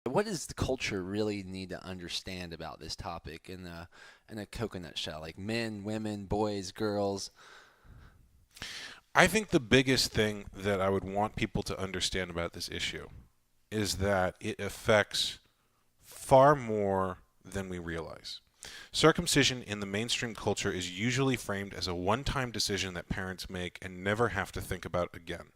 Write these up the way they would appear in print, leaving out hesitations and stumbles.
What does the culture really need to understand about this topic in a coconut shell? Like men, women, boys, girls. I think the biggest thing that I would want people to understand about this issue is that it affects far more than we realize. Circumcision in the mainstream culture is usually framed as a one time decision that parents make and never have to think about again.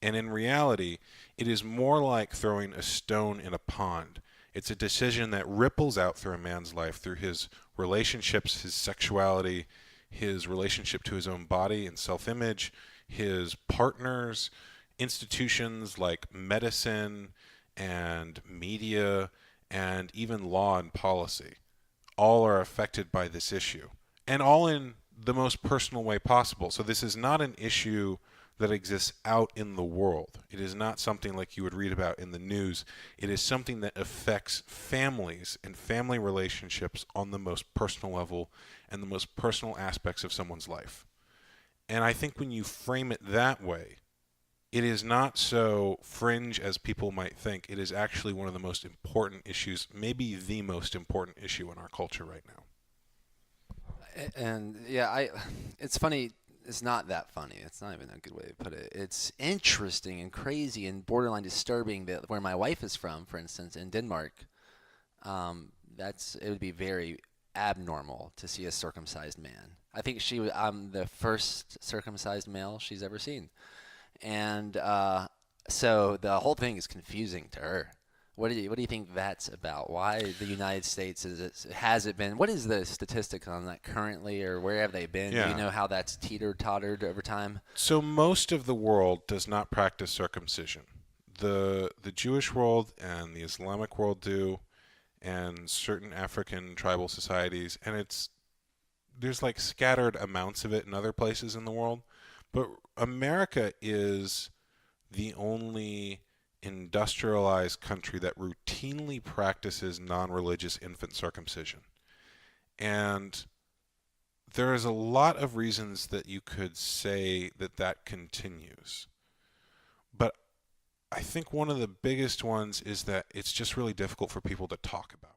And in reality, it is more like throwing a stone in a pond. It's a decision that ripples out through a man's life, through his relationships, his sexuality, his relationship to his own body and self image, his partners, institutions like medicine and media, and even law and policy. All are affected by this issue, and all in the most personal way possible. So, this is not an issue that exists out in the world. It is not something like you would read about in the news. It is something that affects families and family relationships on the most personal level and the most personal aspects of someone's life. And I think when you frame it that way, it is not so fringe as people might think. It is actually one of the most important issues, maybe the most important issue in our culture right now. And yeah, it's funny. It's not that funny. It's not even a good way to put it. It's interesting and crazy and borderline disturbing that where my wife is from, for instance, in Denmark, it would be very abnormal to see a circumcised man. I think I'm the first circumcised male she's ever seen. And so the whole thing is confusing to her. What do you think that's about? Why the United States has it been? What is the statistic on that currently, or where have they been? Do you Yeah. know how that's teeter-tottered over time? So most of the world does not practice circumcision. The Jewish world and the Islamic world do, and certain African tribal societies, and there's like scattered amounts of it in other places in the world. But America is the only industrialized country that routinely practices non-religious infant circumcision. And there is a lot of reasons that you could say that that continues. But I think one of the biggest ones is that it's just really difficult for people to talk about.